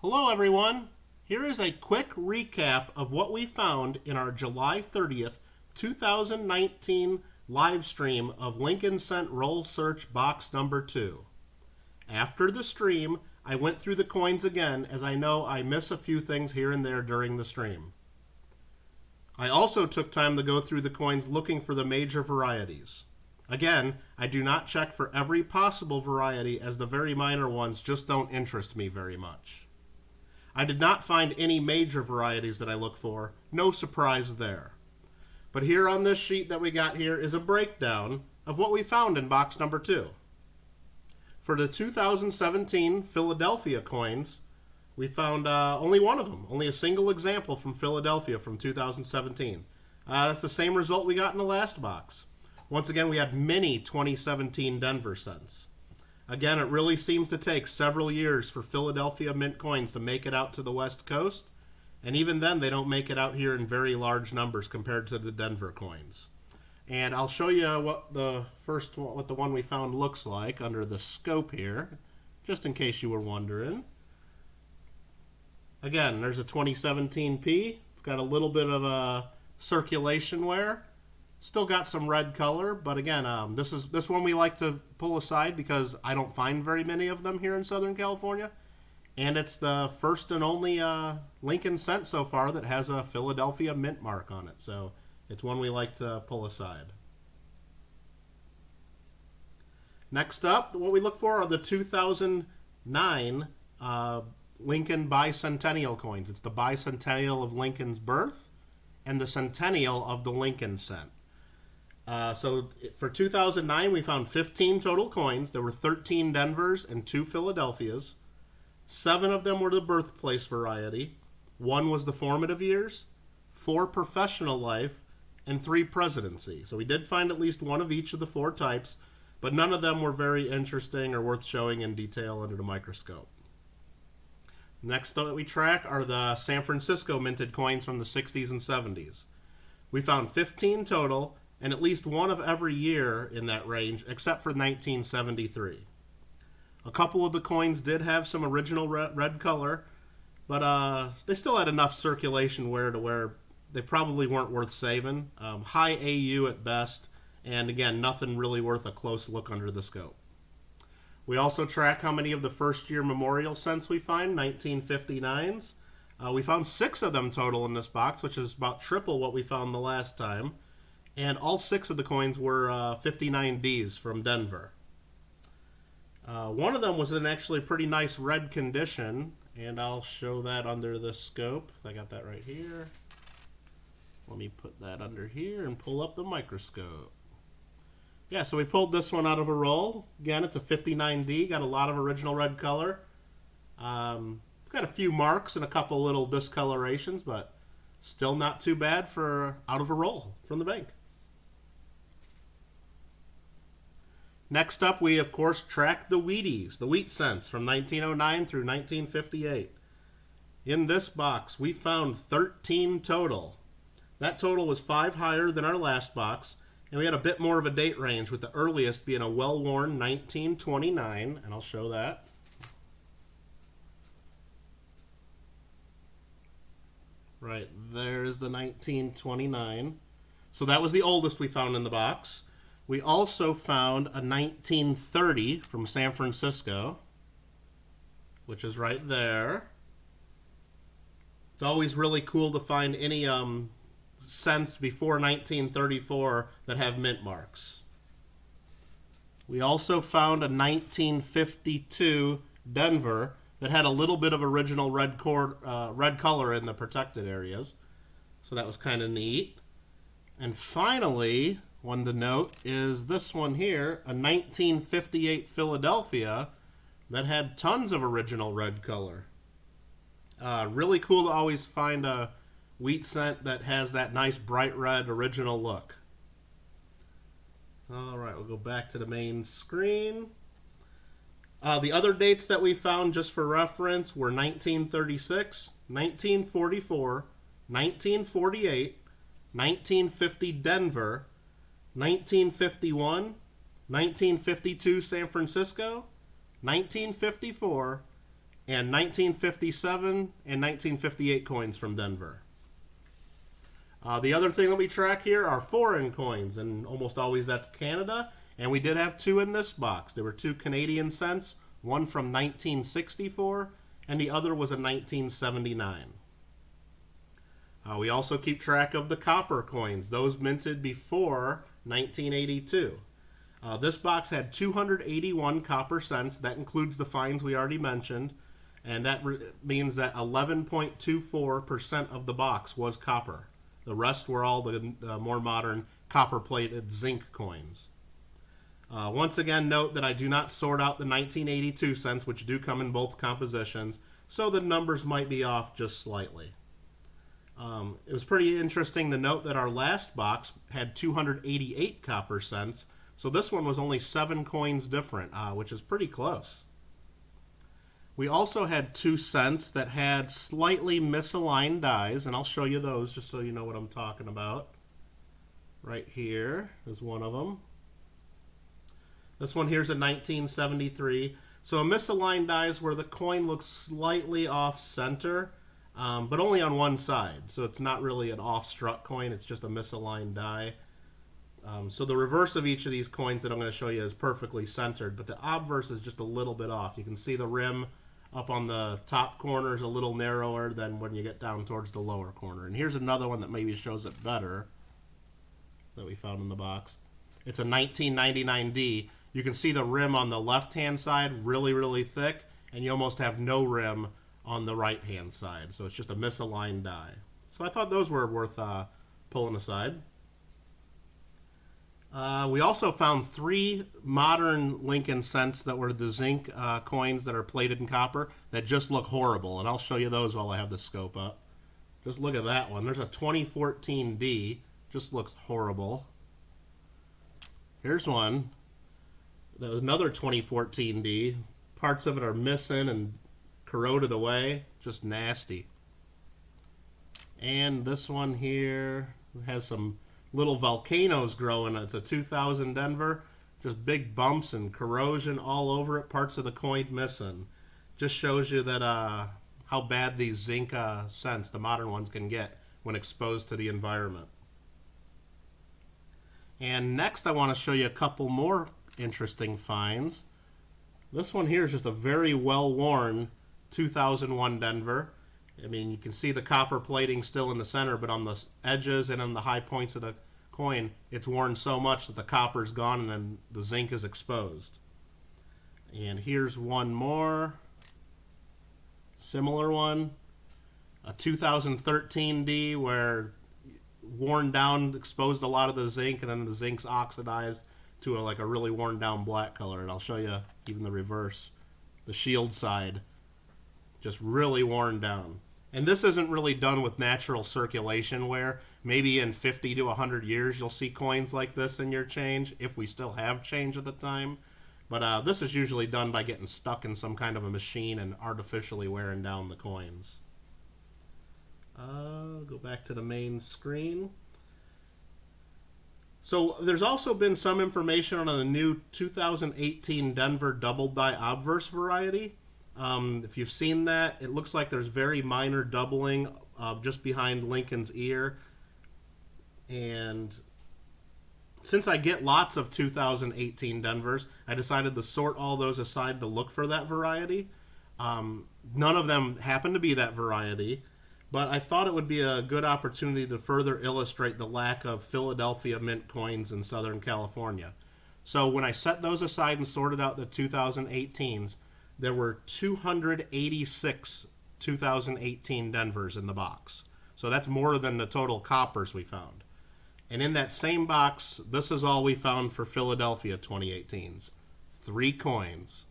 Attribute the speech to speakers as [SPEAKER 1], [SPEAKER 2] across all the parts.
[SPEAKER 1] Hello everyone! Here is a quick recap of what we found in our July 30th, 2019 live stream of Lincoln Cent Roll Search Box number 2. After the stream, I went through the coins again as I know I miss a few things here and there during the stream. I also took time to go through the coins looking for the major varieties. Again, I do not check for every possible variety as the very minor ones just don't interest me very much. I did not find any major varieties that I look for, no surprise there. But here on this sheet that we got here is a breakdown of what we found in box number 2. For the 2017 Philadelphia coins, we found only one of them, only a single example from Philadelphia from 2017. That's the same result we got in the last box. Once again, we had many 2017 Denver cents. Again, it really seems to take several years for Philadelphia mint coins to make it out to the West Coast, and even then they don't make it out here in very large numbers compared to the Denver coins. And I'll show you what the one we found looks like under the scope here, just in case you were wondering. Again, there's a 2017P. It's got a little bit of a circulation wear. Still got some red color, but again, this one we like to pull aside because I don't find very many of them here in Southern California. And it's the first and only Lincoln Cent so far that has a Philadelphia mint mark on it. So it's one we like to pull aside. Next up, what we look for are the 2009 Lincoln bicentennial coins. It's the bicentennial of Lincoln's birth and the centennial of the Lincoln Cent. So for 2009, we found 15 total coins. There were 13 Denvers and 2 Philadelphias. 7 of them were the birthplace variety. 1 was the formative years, 4 professional life, and 3 presidency. So we did find at least one of each of the 4 types, but none of them were very interesting or worth showing in detail under the microscope. Next that we track are the San Francisco minted coins from the 60s and 70s. We found 15 total, and at least one of every year in that range, except for 1973. A couple of the coins did have some original red color, but they still had enough circulation wear to where they probably weren't worth saving. High AU at best, and again, nothing really worth a close look under the scope. We also track how many of the first-year memorial cents we find, 1959s. We found 6 of them total in this box, which is about triple what we found the last time. And all 6 of the coins were 59Ds from Denver. One of them was in actually pretty nice red condition, and I'll show that under the scope. I got that right here. Let me put that under here and pull up the microscope. Yeah, so we pulled this one out of a roll. Again, it's a 59D, got a lot of original red color. It's got a few marks and a couple little discolorations, but still not too bad for out of a roll from the bank. Next up, we of course track the Wheaties, the wheat cents from 1909 through 1958. In this box, we found 13 total. That total was 5 higher than our last box, and we had a bit more of a date range, with the earliest being a well-worn 1929, and I'll show that. Right, there's the 1929. So that was the oldest we found in the box. We also found a 1930 from San Francisco, which is right there. It's always really cool to find any cents before 1934 that have mint marks. We also found a 1952 Denver that had a little bit of original red color in the protected areas, so that was kind of neat. And finally, one to note is this one here, a 1958 Philadelphia that had tons of original red color. Really cool to always find a wheat cent that has that nice bright red original look. All right, we'll go back to the main screen. The other dates that we found, just for reference, were 1936, 1944, 1948, 1950 Denver, 1951, 1952 San Francisco, 1954, and 1957 and 1958 coins from Denver. The other thing that we track here are foreign coins, and almost always that's Canada. And we did have two in this box. There were 2 Canadian cents, one from 1964, and the other was a 1979. We also keep track of the copper coins, those minted before 1982. This box had 281 copper cents. That includes the fines we already mentioned, and that means that 11.24% of the box was copper. The rest were all the more modern copper-plated zinc coins. Once again, note that I do not sort out the 1982 cents, which do come in both compositions, so the numbers might be off just slightly. It was pretty interesting to note that our last box had 288 copper cents, so this one was only 7 coins different, which is pretty close. We also had 2 cents that had slightly misaligned dies, and I'll show you those just so you know what I'm talking about. Right here is one of them. This one here's a 1973. So a misaligned die is where the coin looks slightly off center, but only on one side. So it's not really an off-struck coin, it's just a misaligned die. So the reverse of each of these coins that I'm going to show you is perfectly centered, but the obverse is just a little bit off. You can see the rim up on the top corner is a little narrower than when you get down towards the lower corner. And here's another one that maybe shows it better that we found in the box. It's a 1999D. You can see the rim on the left-hand side really, really thick, and you almost have no rim on the right-hand side. So it's just a misaligned die. So I thought those were worth pulling aside. We also found 3 modern Lincoln cents that were the zinc coins that are plated in copper that just look horrible, and I'll show you those while I have the scope up. Just look at that one. There's a 2014D. Just looks horrible. Here's one. That was another 2014D. Parts of it are missing and corroded away. Just nasty. And this one here has some little volcanoes growing. It's a 2000 Denver. Just big bumps and corrosion all over it. Parts of the coin missing. Just shows you that how bad these zinc cents, the modern ones, can get when exposed to the environment. And next I want to show you a couple more interesting finds. This one here is just a very well-worn 2001 Denver. I mean, you can see the copper plating still in the center, but on the edges and on the high points of the coin, it's worn so much that the copper's gone and then the zinc is exposed. And here's one more. Similar one. A 2013D where worn down, exposed a lot of the zinc, and then the zinc's oxidized to like a really worn down black color. And I'll show you even the reverse. The shield side. Just really worn down. And this isn't really done with natural circulation where maybe in 50 to 100 years you'll see coins like this in your change, if we still have change at the time. But this is usually done by getting stuck in some kind of a machine and artificially wearing down the coins. Go back to the main screen. So there's also been some information on the new 2018 Denver double die obverse variety. If you've seen that, it looks like there's very minor doubling just behind Lincoln's ear. And since I get lots of 2018 Denvers, I decided to sort all those aside to look for that variety. None of them happen to be that variety, but I thought it would be a good opportunity to further illustrate the lack of Philadelphia mint coins in Southern California. So when I set those aside and sorted out the 2018s, there were 286 2018 Denvers in the box. So that's more than the total coppers we found. And in that same box, this is all we found for Philadelphia 2018s. 3 coins.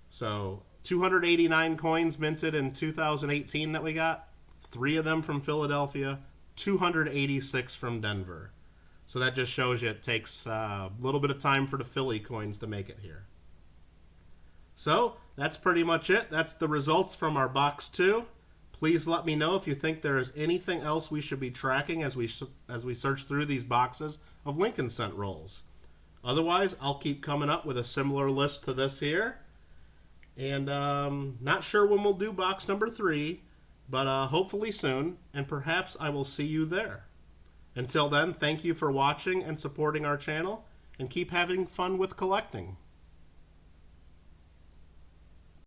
[SPEAKER 1] So 289 coins minted in 2018 that we got. 3 of them from Philadelphia, 286 from Denver. So that just shows you it takes a little bit of time for the Philly coins to make it here. So that's pretty much it. That's the results from our box 2. Please let me know if you think there is anything else we should be tracking as we search through these boxes of Lincoln cent rolls. Otherwise, I'll keep coming up with a similar list to this here. And not sure when we'll do box number 3, but hopefully soon, and perhaps I will see you there. Until then, thank you for watching and supporting our channel, and keep having fun with collecting.